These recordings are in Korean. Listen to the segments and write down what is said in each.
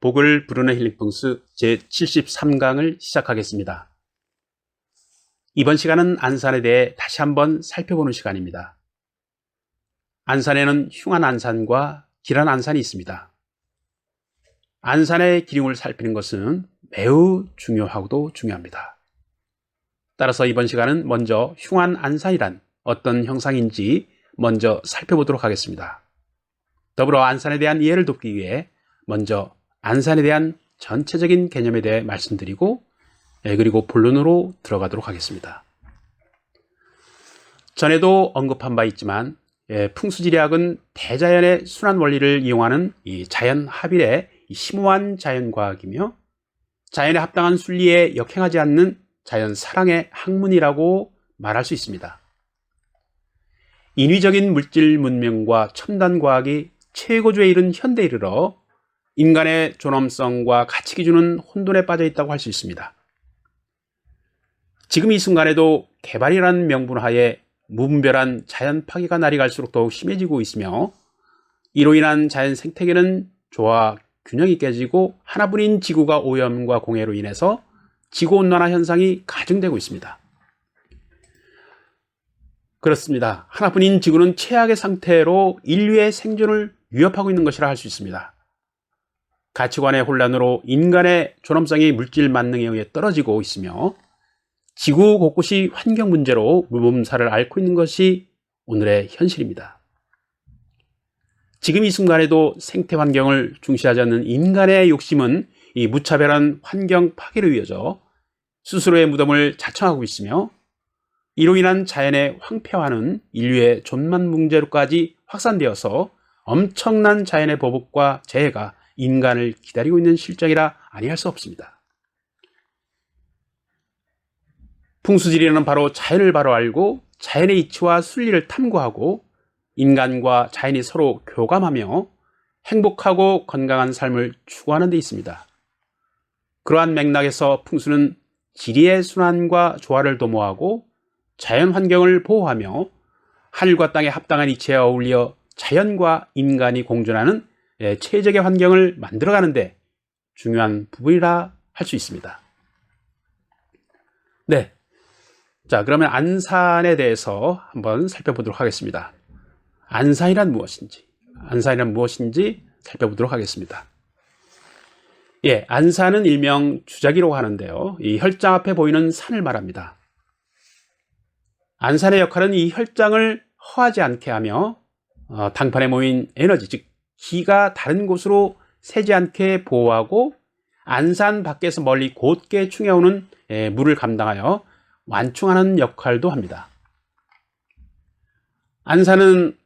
복을 부르는 힐링풍수 제73강을 시작하겠습니다. 이번 시간은 안산에 대해 다시 한번 살펴보는 시간입니다. 안산에는 흉안안산과 기란안산이 있습니다. 안산의 기륭을 살피는 것은 매우 중요하고도 중요합니다. 따라서 이번 시간은 먼저 흉안안산이란 어떤 형상인지 먼저 살펴보도록 하겠습니다. 더불어 안산에 대한 이해를 돕기 위해 먼저 안산에 대한 전체적인 개념에 대해 말씀드리고 그리고 본론으로 들어가도록 하겠습니다. 전에도 언급한 바 있지만 풍수지리학은 대자연의 순환 원리를 이용하는 이 자연합일의 심오한 자연과학이며 자연에 합당한 순리에 역행하지 않는 자연사랑의 학문이라고 말할 수 있습니다. 인위적인 물질 문명과 첨단과학이 최고조에 이른 현대에 이르러 인간의 존엄성과 가치기준은 혼돈에 빠져 있다고 할 수 있습니다. 지금 이 순간에도 개발이라는 명분하에 무분별한 자연 파괴가 날이 갈수록 더욱 심해지고 있으며 이로 인한 자연 생태계는 조화 균형이 깨지고 하나뿐인 지구가 오염과 공해로 인해서 지구온난화 현상이 가중되고 있습니다. 그렇습니다. 하나뿐인 지구는 최악의 상태로 인류의 생존을 위협하고 있는 것이라 할 수 있습니다. 가치관의 혼란으로 인간의 존엄성이 물질 만능에 의해 떨어지고 있으며 지구 곳곳이 환경 문제로 무분사를 앓고 있는 것이 오늘의 현실입니다. 지금 이 순간에도 생태 환경을 중시하지 않는 인간의 욕심은 이 무차별한 환경 파괴로 이어져 스스로의 무덤을 자청하고 있으며 이로 인한 자연의 황폐화는 인류의 존만 문제로까지 확산되어서 엄청난 자연의 보복과 재해가 인간을 기다리고 있는 실정이라 아니할 수 없습니다. 풍수지리는 바로 자연을 바로 알고 자연의 이치와 순리를 탐구하고 인간과 자연이 서로 교감하며 행복하고 건강한 삶을 추구하는 데 있습니다. 그러한 맥락에서 풍수는 지리의 순환과 조화를 도모하고 자연 환경을 보호하며 하늘과 땅의 합당한 이치에 어울려 자연과 인간이 공존하는 최적의 환경을 만들어가는데 중요한 부분이라 할 수 있습니다. 네. 자, 그러면 안산에 대해서 한번 살펴보도록 하겠습니다. 안산이란 무엇인지 살펴보도록 하겠습니다. 안산은 일명 주작이라고 하는데요. 이 혈장 앞에 보이는 산을 말합니다. 안산의 역할은 이 혈장을 허하지 않게 하며 당판에 모인 에너지, 즉 기가 다른 곳으로 새지 않게 보호하고 안산 밖에서 멀리 곧게 충해오는 물을 감당하여 완충하는 역할도 합니다. 안산은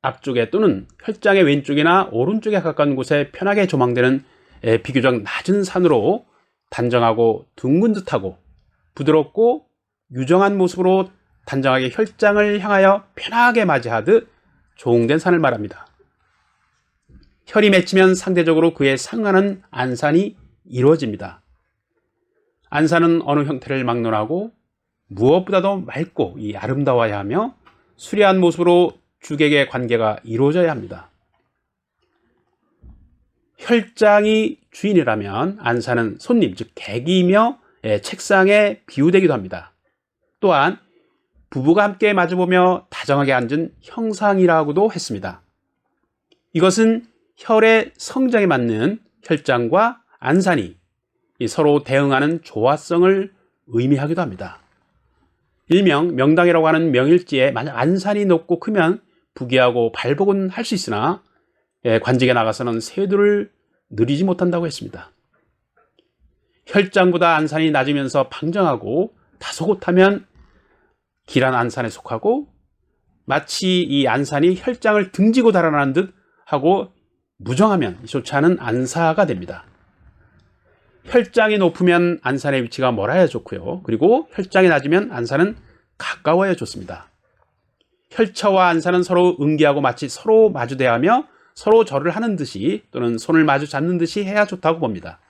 앞쪽에 또는 혈장의 왼쪽이나 오른쪽에 가까운 곳에 편하게 조망되는 비교적 낮은 산으로 단정하고 둥근 듯하고 부드럽고 유정한 모습으로 단정하게 혈장을 향하여 편하게 맞이하듯 조응된 산을 말합니다. 혈이 맺히면 상대적으로 그에 상하는 안산이 이루어집니다. 안산은 어느 형태를 막론하고 무엇보다도 맑고 아름다워야 하며 수려한 모습으로 주객의 관계가 이루어져야 합니다. 혈장이 주인이라면 안산은 손님, 즉 객이며 책상에 비유되기도 합니다. 또한 부부가 함께 마주보며 다정하게 앉은 형상이라고도 했습니다. 이것은 혈의 성장에 맞는 혈장과 안산이 서로 대응하는 조화성을 의미하기도 합니다. 일명 명당이라고 하는 명일지에 만약 안산이 높고 크면 부귀하고 발복은 할 수 있으나 관직에 나가서는 세도를 누리지 못한다고 했습니다. 혈장보다 안산이 낮으면서 방정하고 다소곳하면 기란 안산에 속하고 마치 이 안산이 혈장을 등지고 달아나는 듯 하고 무정하면 좋지 않은 안사가 됩니다. 혈장이 높으면 안산의 위치가 멀어야 좋고요. 그리고 혈장이 낮으면 안산은 가까워야 좋습니다. 혈처와 안산은 서로 응기하고 마치 서로 마주대하며 서로 절을 하는 듯이 또는 손을 마주 잡는 듯이 해야 좋다고 봅니다.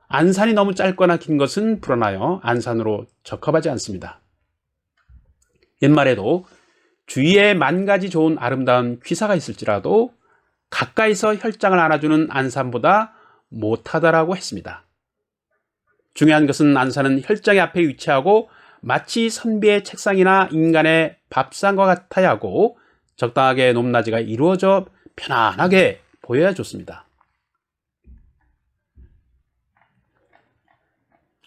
안산이 너무 짧거나 긴 것은 불어나요 안산으로 적합하지 않습니다. 옛말에도 주위에 만 가지 좋은 아름다운 귀사가 있을지라도 가까이서 혈장을 안아주는 안산보다 못하다라고 했습니다. 중요한 것은 안산은 혈장의 앞에 위치하고 마치 선비의 책상이나 인간의 밥상과 같아야 하고 적당하게 높낮이가 이루어져 편안하게 보여야 좋습니다.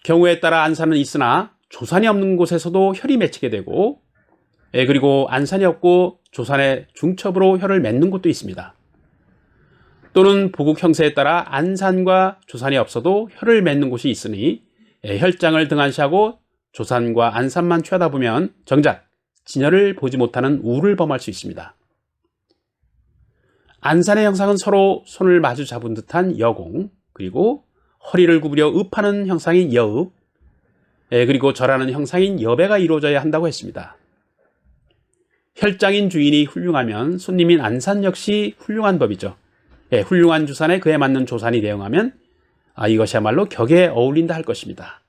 경우에 따라 안산은 있으나 조산이 없는 곳에서도 혈이 맺히게 되고, 그리고 안산이 없고 조산의 중첩으로 혈을 맺는 곳도 있습니다. 또는 보국 형세에 따라 안산과 조산이 없어도 혈을 맺는 곳이 있으니 혈장을 등한시하고 조산과 안산만 취하다 보면 정작 진혈을 보지 못하는 우를 범할 수 있습니다. 안산의 형상은 서로 손을 마주 잡은 듯한 여공, 그리고 허리를 구부려 읍하는 형상인 여읍, 그리고 절하는 형상인 여배가 이루어져야 한다고 했습니다. 혈장인 주인이 훌륭하면 손님인 안산 역시 훌륭한 법이죠. 훌륭한 주산에 그에 맞는 조산이 대응하면 이것이야말로 격에 어울린다 할 것입니다.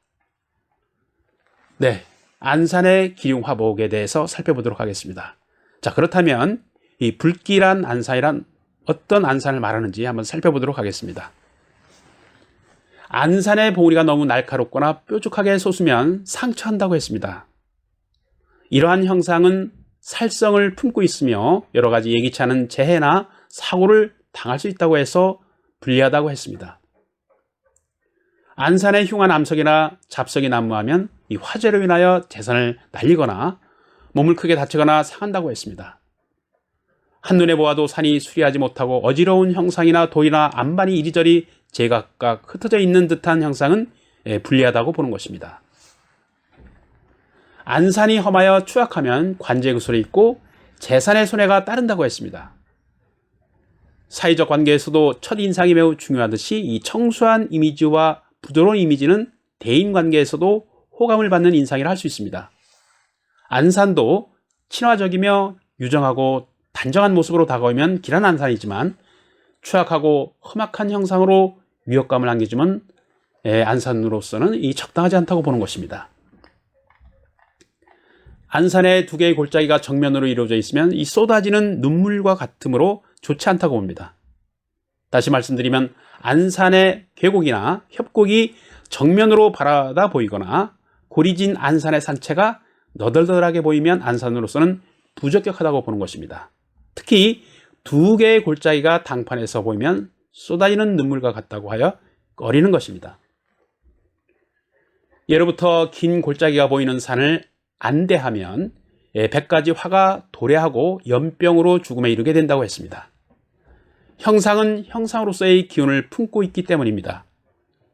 네, 안산의 기륭화복에 대해서 살펴보도록 하겠습니다. 자, 그렇다면 이 불길한 안산이란 어떤 안산을 말하는지 한번 살펴보도록 하겠습니다. 안산의 봉우리가 너무 날카롭거나 뾰족하게 솟으면 상처한다고 했습니다. 이러한 형상은 살성을 품고 있으며 여러 가지 예기치 않은 재해나 사고를 당할 수 있다고 해서 불리하다고 했습니다. 안산의 흉한 암석이나 잡석이 난무하면 이 화재로 인하여 재산을 날리거나 몸을 크게 다치거나 상한다고 했습니다. 한눈에 보아도 산이 수리하지 못하고 어지러운 형상이나 돌이나 안반이 이리저리 제각각 흩어져 있는 듯한 형상은 불리하다고 보는 것입니다. 안산이 험하여 추악하면 관제의 구설이 있고 재산의 손해가 따른다고 했습니다. 사회적 관계에서도 첫인상이 매우 중요하듯이 이 청수한 이미지와 부드러운 이미지는 대인관계에서도 호감을 받는 인상이라 할 수 있습니다. 안산도 친화적이며 유정하고 단정한 모습으로 다가오면 길한 안산이지만 추악하고 험악한 형상으로 위협감을 안겨주면 안산으로서는 이 적당하지 않다고 보는 것입니다. 안산의 두 개의 골짜기가 정면으로 이루어져 있으면 이 쏟아지는 눈물과 같으므로 좋지 않다고 봅니다. 다시 말씀드리면 안산의 계곡이나 협곡이 정면으로 바라다 보이거나 고리진 안산의 산체가 너덜너덜하게 보이면 안산으로서는 부적격하다고 보는 것입니다. 특히 두 개의 골짜기가 당판에서 보이면 쏟아지는 눈물과 같다고 하여 꺼리는 것입니다. 예로부터 긴 골짜기가 보이는 산을 안대하면 100가지 화가 도래하고 연병으로 죽음에 이르게 된다고 했습니다. 형상은 형상으로서의 기운을 품고 있기 때문입니다.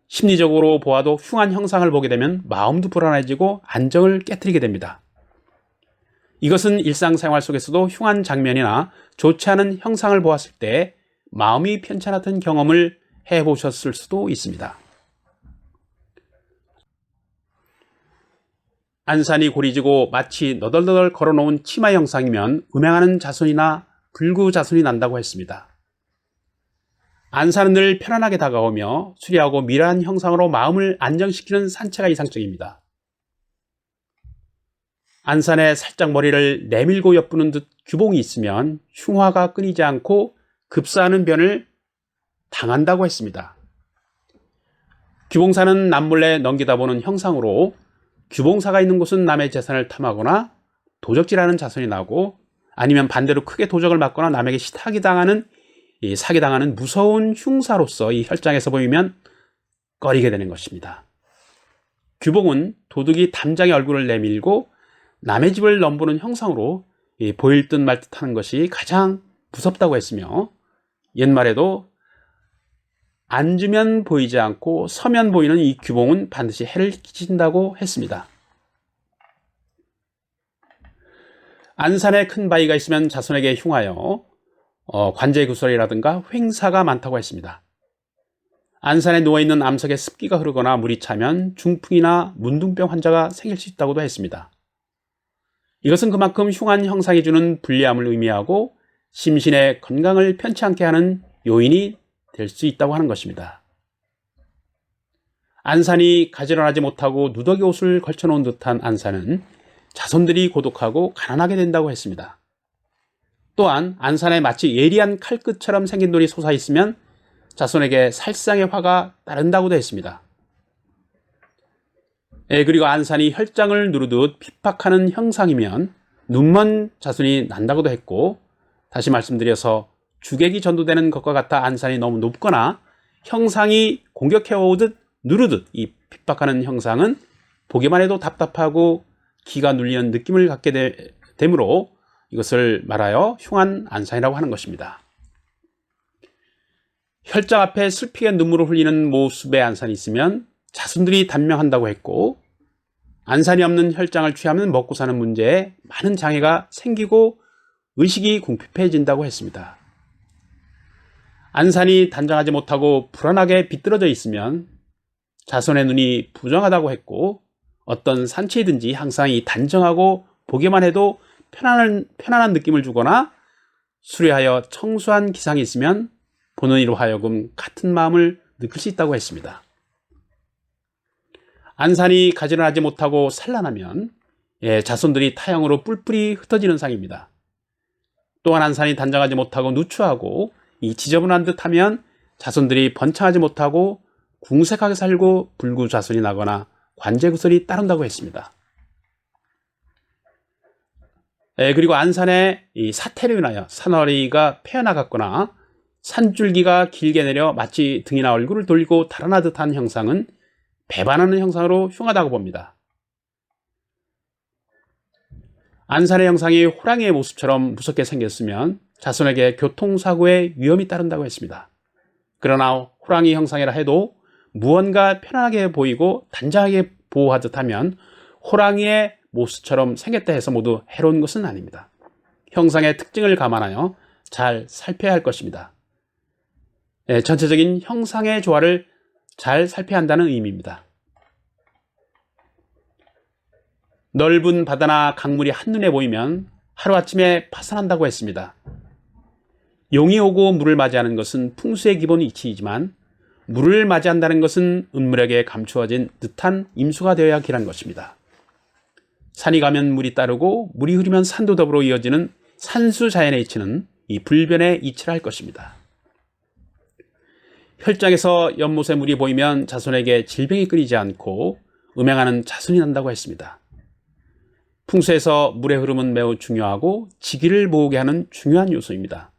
심리적으로 보아도 흉한 형상을 보게 되면 마음도 불안해지고 안정을 깨트리게 됩니다. 이것은 일상생활 속에서도 흉한 장면이나 좋지 않은 형상을 보았을 때 마음이 편찮았던 경험을 해보셨을 수도 있습니다. 안산이 고리지고 마치 너덜너덜 걸어놓은 치마 형상이면 음행하는 자손이나 불구 자손이 난다고 했습니다. 안산은 늘 편안하게 다가오며 수려하고 미라한 형상으로 마음을 안정시키는 산체가 이상적입니다. 안산에 살짝 머리를 내밀고 엿부는 듯 규봉이 있으면 흉화가 끊이지 않고 급사하는 변을 당한다고 했습니다. 규봉사는 남몰래 넘기다 보는 형상으로 규봉사가 있는 곳은 남의 재산을 탐하거나 도적질하는 자손이 나고 아니면 반대로 크게 도적을 맞거나 남에게 사기당하는 무서운 흉사로서 이 혈장에서 보이면 꺼리게 되는 것입니다. 규봉은 도둑이 담장에 얼굴을 내밀고 남의 집을 넘보는 형상으로 보일 듯 말 듯 하는 것이 가장 무섭다고 했으며 옛말에도 앉으면 보이지 않고 서면 보이는 이 규봉은 반드시 해를 끼친다고 했습니다. 안산에 큰 바위가 있으면 자손에게 흉하여 관제구설이라든가 횡사가 많다고 했습니다. 안산에 누워있는 암석에 습기가 흐르거나 물이 차면 중풍이나 문둥병 환자가 생길 수 있다고도 했습니다. 이것은 그만큼 흉한 형상이 주는 불리함을 의미하고 심신의 건강을 편치 않게 하는 요인이 될 수 있다고 하는 것입니다. 안산이 가지런하지 못하고 누더기 옷을 걸쳐놓은 듯한 안산은 자손들이 고독하고 가난하게 된다고 했습니다. 또한 안산에 마치 예리한 칼끝처럼 생긴 돌이 솟아있으면 자손에게 살상의 화가 따른다고도 했습니다. 그리고 안산이 혈장을 누르듯 핍박하는 형상이면 눈먼 자손이 난다고도 했고, 다시 말씀드려서 주객이 전도되는 것과 같아 안산이 너무 높거나 형상이 공격해오듯 누르듯 이 핍박하는 형상은 보기만 해도 답답하고 기가 눌리는 느낌을 갖게 되므로 이것을 말하여 흉한 안산이라고 하는 것입니다. 혈장 앞에 슬피게 눈물을 흘리는 모습의 안산이 있으면 자손들이 단명한다고 했고, 안산이 없는 혈장을 취하면 먹고 사는 문제에 많은 장애가 생기고 의식이 궁핍해진다고 했습니다. 안산이 단정하지 못하고 불안하게 비뚤어져 있으면 자손의 눈이 부정하다고 했고, 어떤 산치이든지 항상 이 단정하고 보기만 해도 편안한 느낌을 주거나 수려하여 청수한 기상이 있으면 보는 이로 하여금 같은 마음을 느낄 수 있다고 했습니다. 안산이 가지런하지 못하고 산란하면 자손들이 타향으로 뿔뿔이 흩어지는 상입니다. 또한 안산이 단정하지 못하고 누추하고 이 지저분한 듯하면 자손들이 번창하지 못하고 궁색하게 살고 불구자손이 나거나 관제구설이 따른다고 했습니다. 그리고 안산에 이 사태로 인하여 산허리가 패어나갔거나 산줄기가 길게 내려 마치 등이나 얼굴을 돌리고 달아나 듯한 형상은 배반하는 형상으로 흉하다고 봅니다. 안산의 형상이 호랑이의 모습처럼 무섭게 생겼으면 자손에게 교통사고의 위험이 따른다고 했습니다. 그러나 호랑이 형상이라 해도 무언가 편안하게 보이고 단정하게 보호하듯 하면 호랑이의 모습처럼 생겼다 해서 모두 해로운 것은 아닙니다. 형상의 특징을 감안하여 잘 살펴야 할 것입니다. 전체적인 형상의 조화를 잘 살펴야 한다는 의미입니다. 넓은 바다나 강물이 한눈에 보이면 하루아침에 파산한다고 했습니다. 용이 오고 물을 맞이하는 것은 풍수의 기본 이치이지만 물을 맞이한다는 것은 은물에게 감추어진 듯한 임수가 되어야 기란 것입니다. 산이 가면 물이 따르고 물이 흐르면 산도 더불어 이어지는 산수자연의 이치는 이 불변의 이치라 할 것입니다. 혈장에서 연못에 물이 보이면 자손에게 질병이 끊이지 않고 음행하는 자손이 난다고 했습니다. 풍수에서 물의 흐름은 매우 중요하고 지기를 모으게 하는 중요한 요소입니다.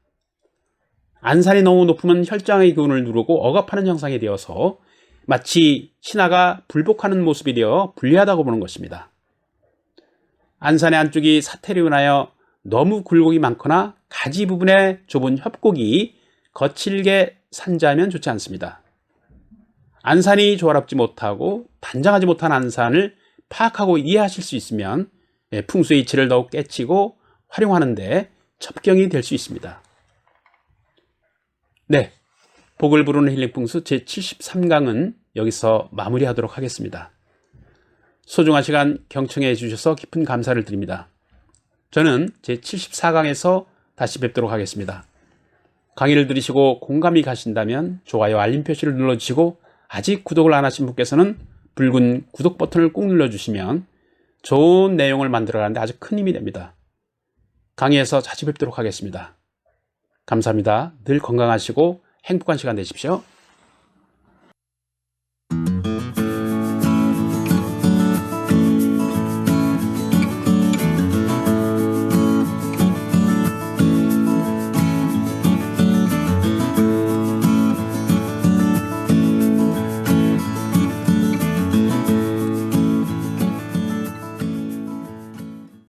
안산이 너무 높으면 혈장의 기운을 누르고 억압하는 형상이 되어서 마치 신하가 불복하는 모습이 되어 불리하다고 보는 것입니다. 안산의 안쪽이 사태로 인하여 너무 굴곡이 많거나 가지 부분에 좁은 협곡이 거칠게 산자하면 좋지 않습니다. 안산이 조화롭지 못하고 단정하지 못한 안산을 파악하고 이해하실 수 있으면 풍수의 이치를 더욱 깨치고 활용하는 데 접경이 될 수 있습니다. 네, 복을 부르는 힐링풍수 제73강은 여기서 마무리하도록 하겠습니다. 소중한 시간 경청해 주셔서 깊은 감사를 드립니다. 저는 제74강에서 다시 뵙도록 하겠습니다. 강의를 들으시고 공감이 가신다면 좋아요, 알림 표시를 눌러주시고 아직 구독을 안 하신 분께서는 붉은 구독 버튼을 꾹 눌러주시면 좋은 내용을 만들어가는데 아주 큰 힘이 됩니다. 강의에서 자주 뵙도록 하겠습니다. 감사합니다. 늘 건강하시고 행복한 시간 되십시오.